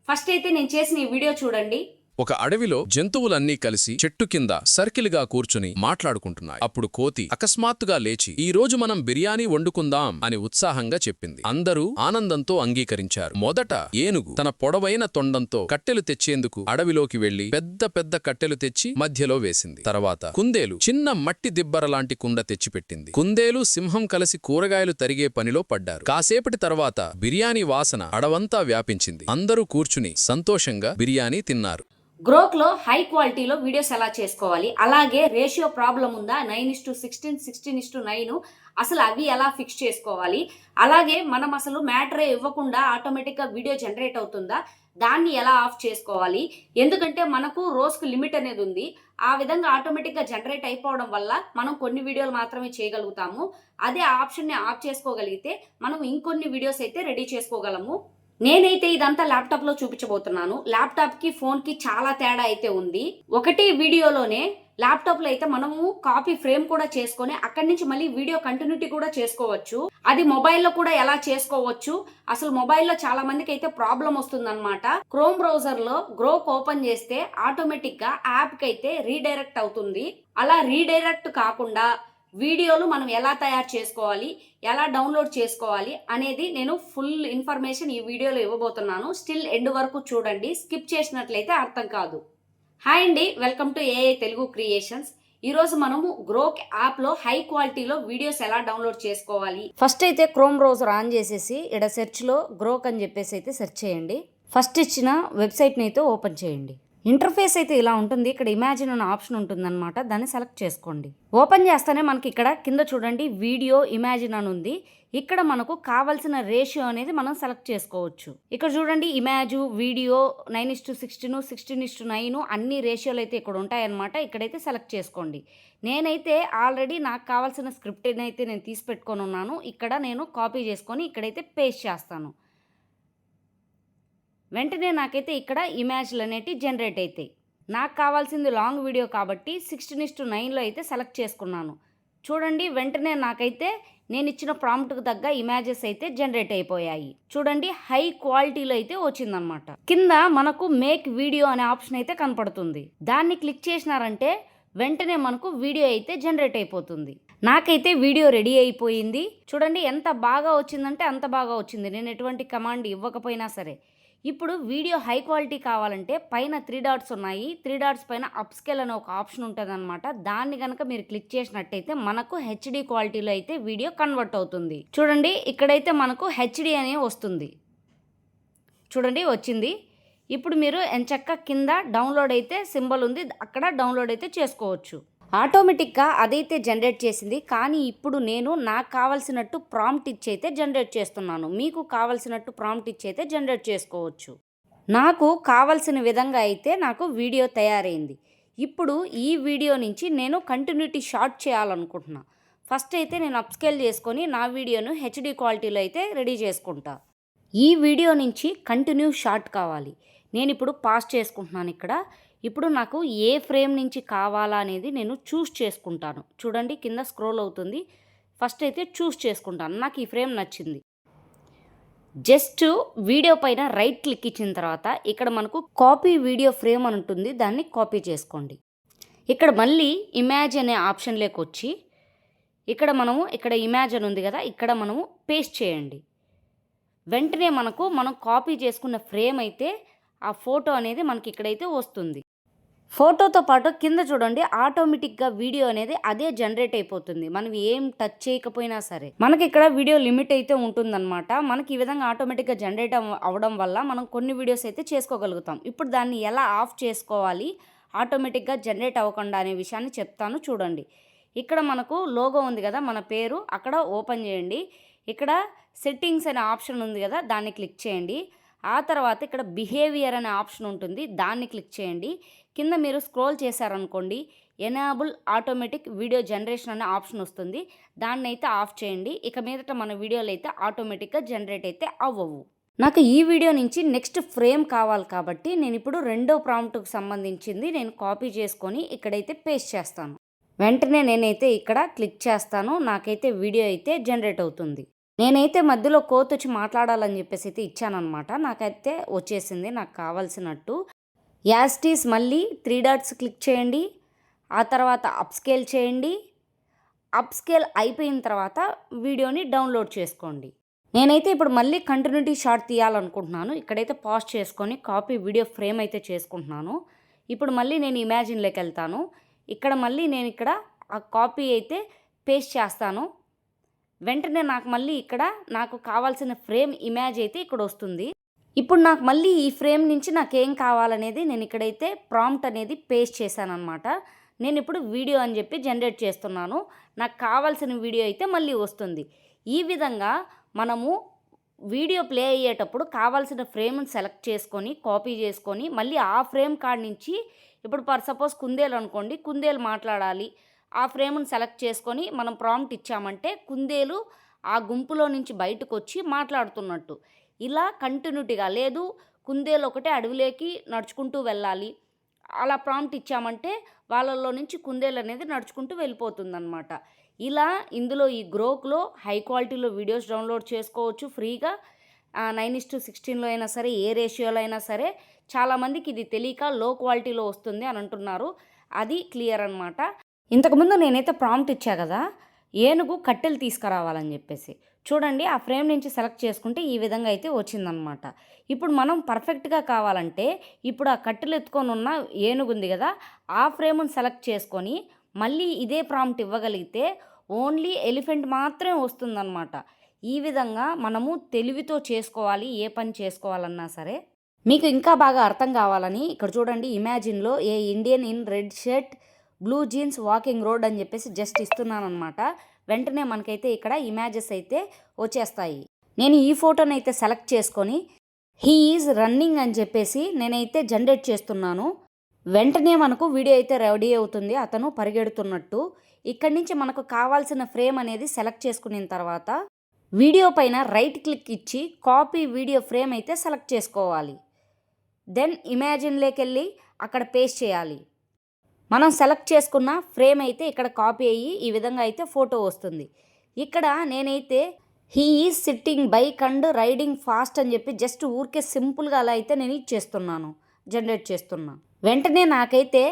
First అయితే నేను చేసిన ఈ వీడియో చూడండి. ఒక అడవిలో జంతువులన్నీ కలిసి చెట్టు కింద సర్కిల్గా కూర్చుని మాట్లాడుకుంటున్నాయి. అప్పుడు కోతి అకస్మాత్తుగా లేచి ఈ రోజు మనం బిర్యానీ వండుకుందాం అని ఉత్సాహంగా చెప్పింది. అందరూ ఆనందంతో అంగీకరించారు. మొదట ఏనుగు తన పొడవైన తొండంతో కట్టెలు తెచ్చేందుకు అడవిలోకి వెళ్లి పెద్ద పెద్ద కట్టెలు తెచ్చి మధ్యలో వేసింది. తర్వాత కుందేలు చిన్న మట్టి దిబ్బరలాంటి కుండ తెచ్చిపెట్టింది. కుందేలు సింహం కలిసి కూరగాయలు తరిగే పనిలో పడ్డారు. కాసేపటి తర్వాత బిర్యానీ వాసన అడవంతా వ్యాపించింది. అందరూ కూర్చుని సంతోషంగా బిర్యానీ తిన్నారు. గ్రోక్లో హై క్వాలిటీలో వీడియోస్ ఎలా చేసుకోవాలి, అలాగే రేషియో ప్రాబ్లం ఉందా, 9:16, 16:9 అసలు అవి ఎలా ఫిక్స్ చేసుకోవాలి, అలాగే మనం అసలు మ్యాటరే ఇవ్వకుండా ఆటోమేటిక్గా వీడియో జనరేట్ అవుతుందా, దాన్ని ఎలా ఆఫ్ చేసుకోవాలి. ఎందుకంటే మనకు రోజుకు లిమిట్ అనేది ఉంది. ఆ విధంగా ఆటోమేటిక్గా జనరేట్ అయిపోవడం వల్ల మనం కొన్ని వీడియోలు మాత్రమే చేయగలుగుతాము. అదే ఆప్షన్ని ఆఫ్ చేసుకోగలిగితే మనం ఇంకొన్ని వీడియోస్ అయితే రెడీ చేసుకోగలము. నేనైతే ఇదంతా ల్యాప్టాప్ లో చూపించబోతున్నాను. ల్యాప్టాప్ కి ఫోన్ కి చాలా తేడా అయితే ఉంది. ఒకటి వీడియోలోనే ల్యాప్టాప్ లో అయితే మనము కాపీ ఫ్రేమ్ కూడా చేసుకొని అక్కడి నుంచి మళ్ళీ వీడియో కంటిన్యూటీ కూడా చేసుకోవచ్చు. అది మొబైల్లో కూడా ఎలా చేసుకోవచ్చు, అసలు మొబైల్లో చాలా మందికి అయితే ప్రాబ్లం వస్తుందన్నమాట. క్రోమ్ బ్రౌజర్ లో గ్రోక్ ఓపెన్ చేస్తే ఆటోమేటిక్ గా యాప్ కి అయితే రీడైరెక్ట్ అవుతుంది. అలా రీడైరెక్ట్ కాకుండా వీడియోలు మనం ఎలా తయారు చేసుకోవాలి, ఎలా డౌన్లోడ్ చేసుకోవాలి అనేది నేను ఫుల్ ఇన్ఫర్మేషన్ ఈ వీడియోలో ఇవ్వబోతున్నాను. స్టిల్ ఎండ్ వరకు చూడండి, స్కిప్ చేసినట్లయితే అర్థం కాదు. హాయ్ అండి, welcome to AI Telugu creations. ఈరోజు మనము గ్రోక్ యాప్లో హై క్వాలిటీలో వీడియోస్ ఎలా డౌన్లోడ్ చేసుకోవాలి. ఫస్ట్ అయితే క్రోమ్ బ్రౌజర్ ఆన్ చేసేసి ఇక్కడ సెర్చ్లో గ్రోక్ అని చెప్పేసి అయితే సెర్చ్ చేయండి. ఫస్ట్ ఇచ్చిన వెబ్సైట్ని అయితే ఓపెన్ చేయండి. ఇంటర్ఫేస్ అయితే ఇలా ఉంటుంది. ఇక్కడ ఇమాజిన్ అనే ఆప్షన్ ఉంటుందన్నమాట, దాన్ని సెలెక్ట్ చేసుకోండి. ఓపెన్ చేస్తేనే మనకి ఇక్కడ కింద చూడండి వీడియో ఇమాజిన్ అని ఉంది. ఇక్కడ మనకు కావాల్సిన రేషియో అనేది మనం సెలెక్ట్ చేసుకోవచ్చు. ఇక్కడ చూడండి ఇమాజ్, వీడియో 9:16, 16:9 అన్ని రేషియోలు అయితే ఇక్కడ ఉంటాయన్నమాట. ఇక్కడైతే సెలెక్ట్ చేసుకోండి. నేనైతే ఆల్రెడీ నాకు కావాల్సిన స్క్రిప్ట్ అయితే నేను తీసి పెట్టుకొని ఉన్నాను. ఇక్కడ నేను కాపీ చేసుకొని ఇక్కడైతే పేస్ట్ చేస్తాను. వెంటనే నాకైతే ఇక్కడ ఇమేజ్లు అనేటివి జనరేట్ అవుతాయి. నాకు కావాల్సింది లాంగ్ వీడియో కాబట్టి 16:9లో అయితే సెలెక్ట్ చేసుకున్నాను. చూడండి వెంటనే నాకైతే నేను ఇచ్చిన ప్రాంప్ట్కి తగ్గ ఇమేజెస్ అయితే జనరేట్ అయిపోయాయి. చూడండి హై క్వాలిటీలో అయితే వచ్చిందనమాట. కింద మనకు మేక్ వీడియో అనే ఆప్షన్ అయితే కనపడుతుంది. దాన్ని క్లిక్ చేసినారంటే వెంటనే మనకు వీడియో అయితే జనరేట్ అయిపోతుంది. నాకైతే వీడియో రెడీ అయిపోయింది. చూడండి ఎంత బాగా వచ్చిందంటే అంత బాగా వచ్చింది, నేను ఎటువంటి కమాండ్ ఇవ్వకపోయినా సరే. ఇప్పుడు వీడియో హై క్వాలిటీ కావాలంటే పైన 3 డాట్స్ ఉన్నాయి. 3 డాట్స్ పైన అప్స్కేల్ అనే ఒక ఆప్షన్ ఉంటుంది అనమాట. దాన్ని కనుక మీరు క్లిక్ చేసినట్టయితే మనకు హెచ్డి క్వాలిటీలో అయితే వీడియో కన్వర్ట్ అవుతుంది. చూడండి ఇక్కడైతే మనకు హెచ్డి అనే వస్తుంది. చూడండి వచ్చింది. ఇప్పుడు మీరు ఎంచక్క కింద డౌన్లోడ్ అయితే సింబల్ ఉంది, అక్కడ డౌన్లోడ్ అయితే చేసుకోవచ్చు. ఆటోమేటిక్గా అదైతే జనరేట్ చేసింది. కానీ ఇప్పుడు నేను నాకు కావాల్సినట్టు ప్రాంప్ట్ ఇచ్చి అయితే జనరేట్ చేస్తున్నాను. మీకు కావాల్సినట్టు ప్రాంప్ట్ ఇచ్చి అయితే జనరేట్ చేసుకోవచ్చు. నాకు కావాల్సిన విధంగా అయితే నాకు వీడియో తయారైంది. ఇప్పుడు ఈ వీడియో నుంచి నేను కంటిన్యూటీ షార్ట్ చేయాలనుకుంటున్నా. ఫస్ట్ అయితే నేను అప్స్కేల్ చేసుకొని నా వీడియోను హెచ్డి క్వాలిటీలో అయితే రెడీ చేసుకుంటా. ఈ వీడియో నుంచి కంటిన్యూ షార్ట్ కావాలి. నేను ఇప్పుడు పాస్ చేసుకుంటున్నాను ఇక్కడ. ఇప్పుడు నాకు ఏ ఫ్రేమ్ నుంచి కావాలా అనేది నేను చూస్ చేసుకుంటాను. చూడండి కింద స్క్రోల్ అవుతుంది. ఫస్ట్ అయితే చూస్ చేసుకుంటాను. నాకు ఈ ఫ్రేమ్ నచ్చింది. జస్ట్ వీడియో పైన రైట్ క్లిక్ ఇచ్చిన తర్వాత ఇక్కడ మనకు కాపీ వీడియో ఫ్రేమ్ అని ఉంటుంది, దాన్ని కాపీ చేసుకోండి. ఇక్కడ మళ్ళీ ఇమేజ్ అనే ఆప్షన్లోకి వచ్చి ఇక్కడ ఇమేజ్ అని ఉంది కదా, ఇక్కడ మనము పేస్ట్ చేయండి. వెంటనే మనం కాపీ చేసుకున్న ఫ్రేమ్ అయితే ఆ ఫోటో అనేది మనకి ఇక్కడైతే వస్తుంది. ఫోటోతో పాటు కింద చూడండి ఆటోమేటిక్గా వీడియో అనేది అదే జనరేట్ అయిపోతుంది. మనం ఏం టచ్ చేయకపోయినా సరే మనకి ఇక్కడ వీడియో లిమిట్ అయితే ఉంటుందన్నమాట. మనకి ఈ విధంగా ఆటోమేటిక్గా జనరేట్ అవ్వడం వల్ల మనం కొన్ని వీడియోస్ అయితే చేసుకోగలుగుతాం. ఇప్పుడు దాన్ని ఎలా ఆఫ్ చేసుకోవాలి, ఆటోమేటిక్గా జనరేట్ అవ్వకుండా అనే విషయాన్ని చెప్తాను చూడండి. ఇక్కడ మనకు లోగో ఉంది కదా, మన పేరు, అక్కడ ఓపెన్ చేయండి. ఇక్కడ సెట్టింగ్స్ అనే ఆప్షన్ ఉంది కదా, దాన్ని క్లిక్ చేయండి. ఆ తర్వాత ఇక్కడ బిహేవియర్ అనే ఆప్షన్ ఉంటుంది, దాన్ని క్లిక్ చేయండి. కింద మీరు స్క్రోల్ చేశారనుకోండి ఎనేబుల్ ఆటోమేటిక్ వీడియో జనరేషన్ అనే ఆప్షన్ వస్తుంది, దాన్ని అయితే ఆఫ్ చేయండి. ఇక మీదట మన వీడియోలు అయితే ఆటోమేటిక్గా జనరేట్ అయితే అవ్వవు. నాకు ఈ వీడియో నుంచి నెక్స్ట్ ఫ్రేమ్ కావాలి కాబట్టి నేను ఇప్పుడు రెండో ప్రాంప్ట్కి సంబంధించింది నేను కాపీ చేసుకొని ఇక్కడైతే పేస్ట్ చేస్తాను. వెంటనే నేనైతే ఇక్కడ క్లిక్ చేస్తాను. నాకైతే వీడియో అయితే జనరేట్ అవుతుంది. నేనైతే మధ్యలో కోతొచ్చి మాట్లాడాలని చెప్పేసి అయితే ఇచ్చాననమాట. నాకైతే వచ్చేసింది నాకు కావాల్సినట్టు. యాజ్ ఇట్ ఈజ్ మళ్ళీ 3 డాట్స్ క్లిక్ చేయండి. ఆ తర్వాత అప్‌స్కేల్ చేయండి. అప్‌స్కేల్ అయిపోయిన తర్వాత వీడియోని డౌన్‌లోడ్ చేసుకోండి. నేనైతే ఇప్పుడు మళ్ళీ కంటిన్యూటీ షాట్ తీయాలనుకుంటున్నాను. ఇక్కడైతే పాజ్ చేసుకొని కాపీ వీడియో ఫ్రేమ్ అయితే చేసుకుంటున్నాను. ఇప్పుడు మళ్ళీ నేను ఇమాజిన్‌లోకి వెళ్తాను. ఇక్కడ మళ్ళీ నేను ఇక్కడ ఆ కాపీ అయితే పేస్ట్ చేస్తాను. వెంటనే నాకు మళ్ళీ ఇక్కడ నాకు కావాల్సిన ఫ్రేమ్ ఇమేజ్ అయితే ఇక్కడ వస్తుంది. ఇప్పుడు నాకు మళ్ళీ ఈ ఫ్రేమ్ నుంచి నాకేం కావాలనేది నేను ఇక్కడైతే ప్రాంప్ట్ అనేది పేస్ట్ చేశానన్నమాట. నేను ఇప్పుడు వీడియో అని చెప్పి జనరేట్ చేస్తున్నాను. నాకు కావాల్సిన వీడియో అయితే మళ్ళీ వస్తుంది. ఈ విధంగా మనము వీడియో ప్లే అయ్యేటప్పుడు కావాల్సిన ఫ్రేమ్ని సెలెక్ట్ చేసుకొని కాపీ చేసుకొని మళ్ళీ ఆ ఫ్రేమ్ కాడ నుంచి ఇప్పుడు ఫర్ సపోజ్ కుందేలు అనుకోండి, కుందేలు మాట్లాడాలి, ఆ ఫ్రేమ్ని సెలెక్ట్ చేసుకొని మనం ప్రాంప్ట్ ఇచ్చామంటే కుందేలు ఆ గుంపులో నుంచి బయటకు వచ్చి మాట్లాడుతున్నట్టు. ఇలా కంటిన్యూటీగా లేదు కుందేలు ఒకటే అడవిలోకి నడుచుకుంటూ వెళ్ళాలి, అలా ప్రాంప్ట్ ఇచ్చామంటే వాళ్ళల్లో నుంచి కుందేలు అనేది నడుచుకుంటూ వెళ్ళిపోతుందన్నమాట. ఇలా ఇందులో ఈ గ్రోక్లో హై క్వాలిటీలో వీడియోస్ డౌన్లోడ్ చేసుకోవచ్చు ఫ్రీగా. 9:16లో అయినా సరే, ఏ రేషియోలో అయినా సరే. చాలామందికి ఇది తెలియక లో క్వాలిటీలో వస్తుంది అని అంటున్నారు. అది క్లియర్ అనమాట. ఇంతకుముందు నేనైతే ప్రాంప్ట్ ఇచ్చా కదా, ఏనుగు కట్టెలు తీసుకురావాలని చెప్పేసి. చూడండి ఆ ఫ్రేమ్ నుంచి సెలెక్ట్ చేసుకుంటే ఈ విధంగా అయితే వచ్చిందనమాట. ఇప్పుడు మనం పర్ఫెక్ట్గా కావాలంటే ఇప్పుడు ఆ కట్టెలు ఎత్తుకొని ఉన్న ఏనుగు ఉంది కదా, ఆ ఫ్రేమ్ని సెలెక్ట్ చేసుకొని మళ్ళీ ఇదే ప్రాంప్ట్ ఇవ్వగలిగితే ఓన్లీ ఎలిఫెంట్ మాత్రమే వస్తుందన్నమాట. ఈ విధంగా మనము తెలివితో చేసుకోవాలి ఏ పని చేసుకోవాలన్నా సరే. మీకు ఇంకా బాగా అర్థం కావాలని ఇక్కడ చూడండి, ఇమాజిన్లో a Indian in red shirt blue jeans walking road అని చెప్పేసి జస్ట్ ఇస్తున్నాను అనమాట. వెంటనే మనకైతే ఇక్కడ ఇమేజెస్ అయితే వచ్చేస్తాయి. నేను ఈ ఫోటోని అయితే సెలెక్ట్ చేసుకొని హీ ఈజ్ రన్నింగ్ అని చెప్పేసి నేనైతే జనరేట్ చేస్తున్నాను. వెంటనే మనకు వీడియో అయితే రెడీ అవుతుంది, అతను పరిగెడుతున్నట్టు. ఇక్కడి నుంచి మనకు కావాల్సిన ఫ్రేమ్ అనేది సెలెక్ట్ చేసుకున్న తర్వాత వీడియో పైన రైట్ క్లిక్ ఇచ్చి కాపీ వీడియో ఫ్రేమ్ అయితే సెలెక్ట్ చేసుకోవాలి. దెన్ ఇమాజిన్లోకి వెళ్ళి అక్కడ పేస్ట్ చేయాలి. మనం సెలెక్ట్ చేసుకున్న ఫ్రేమ్ అయితే ఇక్కడ కాపీ అయ్యి ఈ విధంగా అయితే ఫోటో వస్తుంది. ఇక్కడ నేనైతే he is sitting bike and riding fast అని చెప్పి జస్ట్ ఊరికే సింపుల్గా అలా అయితే నేను ఇచ్చేస్తున్నాను, జనరేట్ చేస్తున్నా. వెంటనే నాకైతే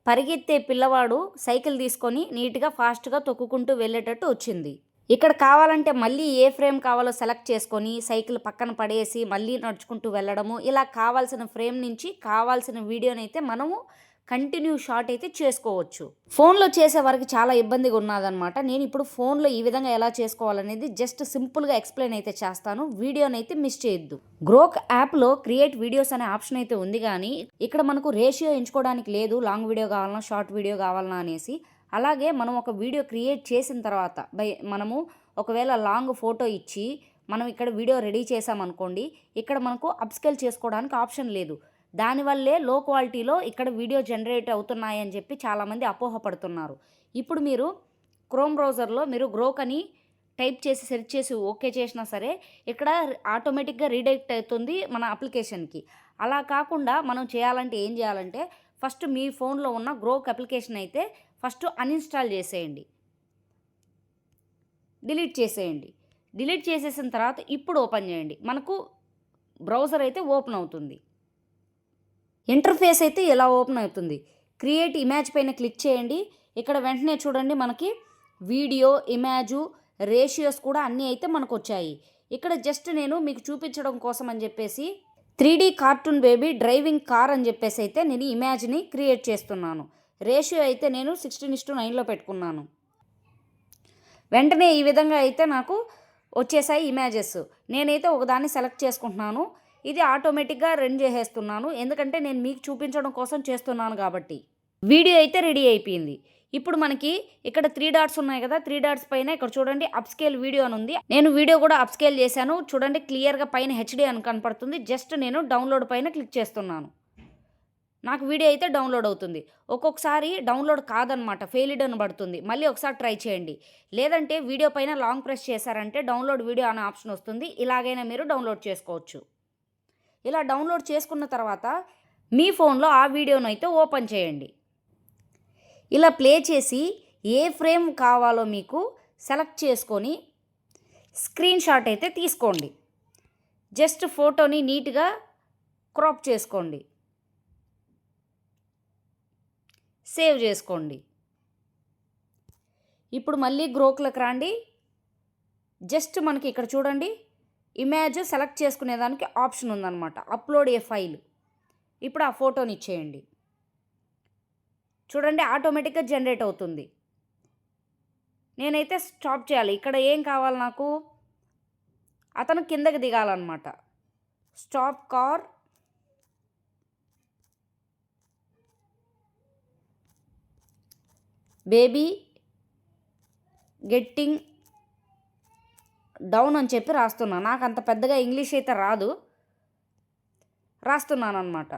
పరిగెత్తే పిల్లవాడు సైకిల్ తీసుకొని నీట్గా ఫాస్ట్గా తొక్కుకుంటూ వెళ్ళేటట్టు వచ్చింది. ఇక్కడ కావాలంటే మళ్ళీ ఏ ఫ్రేమ్ కావాలో సెలెక్ట్ చేసుకొని సైకిల్ పక్కన పడేసి మళ్ళీ నడుచుకుంటూ వెళ్ళడము, ఇలా కావాల్సిన ఫ్రేమ్ నుంచి కావాల్సిన వీడియోనైతే మనము కంటిన్యూ షాట్ అయితే చేసుకోవచ్చు. ఫోన్లో చేసే వరకు చాలా ఇబ్బందిగా ఉన్నదనమాట. నేను ఇప్పుడు ఫోన్లో ఈ విధంగా ఎలా చేసుకోవాలనేది జస్ట్ సింపుల్గా ఎక్స్ప్లెయిన్ అయితే చేస్తాను. వీడియోనైతే మిస్ చేయొద్దు. గ్రోక్ యాప్లో క్రియేట్ వీడియోస్ అనే ఆప్షన్ అయితే ఉంది, కానీ ఇక్కడ మనకు రేషియో ఎంచుకోవడానికి లేదు, లాంగ్ వీడియో కావాలన్నా షార్ట్ వీడియో కావాలన్నా అనేసి. అలాగే మనం ఒక వీడియో క్రియేట్ చేసిన తర్వాత మనము ఒకవేళ లాంగ్ ఫోటో ఇచ్చి మనం ఇక్కడ వీడియో రెడీ చేసామనుకోండి, ఇక్కడ మనకు అప్స్కేల్ చేసుకోవడానికి ఆప్షన్ లేదు. దానివల్లే లో క్వాలిటీలో ఇక్కడ వీడియో జనరేట్ అవుతున్నాయని చెప్పి చాలామంది అపోహపడుతున్నారు. ఇప్పుడు మీరు క్రోమ్ బ్రౌజర్లో మీరు గ్రోక్ అని టైప్ చేసి సెర్చ్ చేసి ఓకే చేసినా సరే ఇక్కడ ఆటోమేటిక్గా రీడైరెక్ట్ అవుతుంది మన అప్లికేషన్కి. అలా కాకుండా మనం చేయాలంటే ఏం చేయాలంటే ఫస్ట్ మీ ఫోన్లో ఉన్న గ్రోక్ అప్లికేషన్ అయితే ఫస్ట్ అన్ఇన్స్టాల్ చేసేయండి, డిలీట్ చేసేయండి. డిలీట్ చేసేసిన తర్వాత ఇప్పుడు ఓపెన్ చేయండి. మనకు బ్రౌజర్ అయితే ఓపెన్ అవుతుంది. ఇంటర్ఫేస్ అయితే ఇలా ఓపెన్ అవుతుంది. క్రియేట్ ఇమేజ్ పైన క్లిక్ చేయండి. ఇక్కడ వెంటనే చూడండి మనకి వీడియో, ఇమేజు, రేషియోస్ కూడా అన్నీ అయితే మనకు వచ్చాయి. ఇక్కడ జస్ట్ నేను మీకు చూపించడం కోసం అని చెప్పేసి 3D cartoon baby driving car అని చెప్పేసి అయితే నేను ఇమేజ్ని క్రియేట్ చేస్తున్నాను. రేషియో అయితే నేను 16:9లో పెట్టుకున్నాను. వెంటనే ఈ విధంగా అయితే నాకు వచ్చేసాయి ఇమేజెస్. నేనైతే ఒకదాన్ని సెలెక్ట్ చేసుకుంటున్నాను. ఇది ఆటోమేటిక్గా రన్ చేసేస్తున్నాను, ఎందుకంటే నేను మీకు చూపించడం కోసం చేస్తున్నాను కాబట్టి. వీడియో అయితే రెడీ అయిపోయింది. ఇప్పుడు మనకి ఇక్కడ 3 డాట్స్ ఉన్నాయి కదా, 3 డాట్స్ పైన ఇక్కడ చూడండి అప్స్కేల్ వీడియో అని ఉంది. నేను వీడియో కూడా అప్స్కేల్ చేశాను. చూడండి క్లియర్గా పైన హెచ్డి అని కనపడుతుంది. జస్ట్ నేను డౌన్లోడ్ పైన క్లిక్ చేస్తున్నాను. నాకు వీడియో అయితే డౌన్లోడ్ అవుతుంది. ఒక్కొక్కసారి డౌన్లోడ్ కాదనమాట, ఫెయిల్డ్ అని పడుతుంది. మళ్ళీ ఒకసారి ట్రై చేయండి. లేదంటే వీడియో పైన లాంగ్ ప్రెస్ చేశారంటే డౌన్లోడ్ వీడియో అనే ఆప్షన్ వస్తుంది. ఇలాగైనా మీరు డౌన్లోడ్ చేసుకోవచ్చు. ఇలా డౌన్లోడ్ చేసుకున్న తర్వాత మీ ఫోన్లో ఆ వీడియోను అయితే ఓపెన్ చేయండి. ఇలా ప్లే చేసి ఏ ఫ్రేమ్ కావాలో మీకు సెలెక్ట్ చేసుకొని స్క్రీన్ షాట్ అయితే తీసుకోండి. జస్ట్ ఫోటోని నీట్గా క్రాప్ చేసుకోండి, సేవ్ చేసుకోండి. ఇప్పుడు మళ్ళీ గ్రోక్లోకి రండి. జస్ట్ మనకి ఇక్కడ చూడండి, ఇమేజ్ సెలెక్ట్ చేసుకునేదానికి ఆప్షన్ ఉందన్నమాట, అప్లోడ్ ఏ ఫైల్. ఇప్పుడు ఆ ఫోటోని ఇచ్చేయండి. చూడండి ఆటోమేటిక్గా జనరేట్ అవుతుంది. నేనైతే స్టాప్ చేయాలి. ఇక్కడ ఏం కావాలి నాకు, అతను కిందకి దిగాలన్నమాట. Stop car, baby getting down అని చెప్పి రాస్తున్నాను. నాకు అంత పెద్దగా ఇంగ్లీష్ అయితే రాదు, రాస్తున్నాను అనమాట.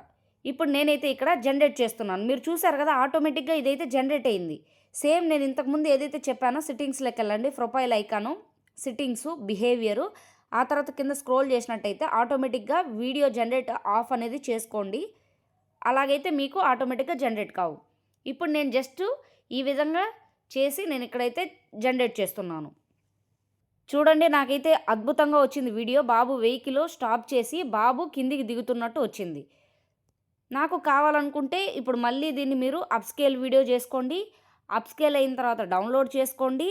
ఇప్పుడు నేనైతే ఇక్కడ జనరేట్ చేస్తున్నాను. మీరు చూసారు కదా, ఆటోమేటిక్గా ఇదైతే జనరేట్ అయింది. సేమ్ నేను ఇంతకుముందు ఏదైతే చెప్పానో సిట్టింగ్స్లోకి వెళ్ళండి, ప్రొఫైల్ ఐకాను, సిట్టింగ్స్, బిహేవియరు, ఆ తర్వాత కింద స్క్రోల్ చేసినట్టయితే ఆటోమేటిక్గా వీడియో జనరేట్ ఆఫ్ అనేది చేసుకోండి. అలాగైతే మీకు ఆటోమేటిక్గా జనరేట్ కావు. ఇప్పుడు నేను జస్ట్ ఈ విధంగా చేసి నేను ఇక్కడైతే జనరేట్ చేస్తున్నాను. చూడండి నాకైతే అద్భుతంగా వచ్చింది వీడియో. బాబు వెహికల్ స్టాప్ చేసి బాబు కిందికి దిగుతున్నట్టు వచ్చింది. నాకు కావాలనుకుంటే ఇప్పుడు మళ్ళీ దీన్ని మీరు అప్స్కేల్ వీడియో చేసుకోండి. అప్స్కేల్ అయిన తర్వాత డౌన్లోడ్ చేసుకోండి,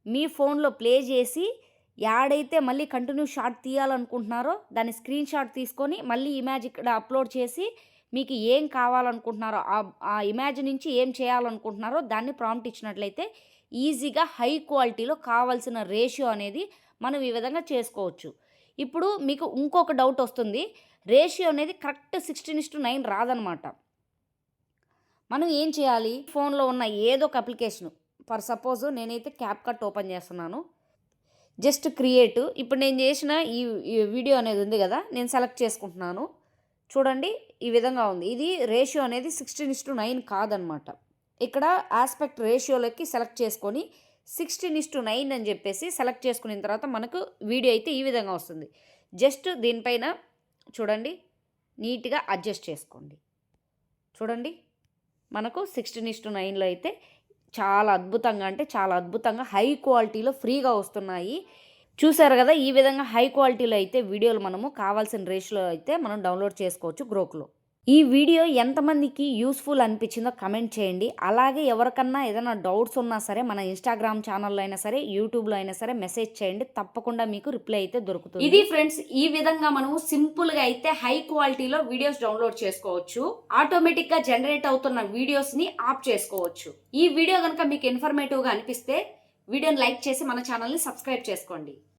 మీ ఫోన్లో ప్లే చేసి యాడైతే మళ్ళీ కంటిన్యూ షాట్ తీయాలనుకుంటున్నారో దాని స్క్రీన్ షాట్ తీసుకొని మళ్ళీ ఇమేజ్ ఇక్కడ అప్లోడ్ చేసి మీకు ఏం కావాలనుకుంటున్నారో ఆ ఇమేజ్ నుంచి ఏం చేయాలనుకుంటున్నారో దాన్ని ప్రాంప్ట్ ఇచ్చినట్లయితే ఈజీగా హై క్వాలిటీలో కావాల్సిన రేషియో అనేది మనం ఈ విధంగా చేసుకోవచ్చు. ఇప్పుడు మీకు ఇంకొక డౌట్ వస్తుంది, రేషియో అనేది కరెక్ట్ 16:9 రాదనమాట. మనం ఏం చేయాలి, ఫోన్లో ఉన్న ఏదో ఒక అప్లికేషను, ఫర్ సపోజ్ నేనైతే క్యాప్కట్ ఓపెన్ చేస్తున్నాను, జస్ట్ క్రియేట్. ఇప్పుడు నేను చేసిన ఈ వీడియో అనేది ఉంది కదా, నేను సెలెక్ట్ చేసుకుంటున్నాను. చూడండి ఈ విధంగా ఉంది. ఇది రేషియో అనేది 16:9 కాదనమాట. ఇక్కడ ఆస్పెక్ట్ రేషియోలోకి సెలెక్ట్ చేసుకొని 16:9 అని చెప్పేసి సెలెక్ట్ చేసుకున్న తర్వాత మనకు వీడియో అయితే ఈ విధంగా వస్తుంది. జస్ట్ దీనిపైన చూడండి నీట్గా అడ్జస్ట్ చేసుకోండి. చూడండి మనకు 16:9లో అయితే చాలా అద్భుతంగా, అంటే చాలా అద్భుతంగా హై క్వాలిటీలో ఫ్రీగా వస్తున్నాయి. చూసారు కదా, ఈ విధంగా హై క్వాలిటీలో అయితే వీడియోలు మనము కావాల్సిన రేషియోలో అయితే మనం డౌన్లోడ్ చేసుకోవచ్చు గ్రోక్లో. ఈ వీడియో ఎంతమందికి యూస్ఫుల్ అనిపించిందో కమెంట్ చేయండి. అలాగే ఎవరికన్నా ఏదైనా డౌట్స్ ఉన్నా సరే మన ఇన్స్టాగ్రామ్ ఛానల్లో అయినా సరే, యూట్యూబ్లో అయినా సరే మెసేజ్ చేయండి, తప్పకుండా మీకు రిప్లై అయితే దొరుకుతుంది. ఇది ఫ్రెండ్స్, ఈ విధంగా మనము సింపుల్గా అయితే హై క్వాలిటీలో వీడియోస్ డౌన్లోడ్ చేసుకోవచ్చు. ఆటోమేటిక్గా జనరేట్ అవుతున్న వీడియోస్ని ఆఫ్ చేసుకోవచ్చు. ఈ వీడియో కనుక మీకు ఇన్ఫర్మేటివ్గా అనిపిస్తే వీడియోని లైక్ చేసి మన ఛానల్ని సబ్స్క్రైబ్ చేసుకోండి.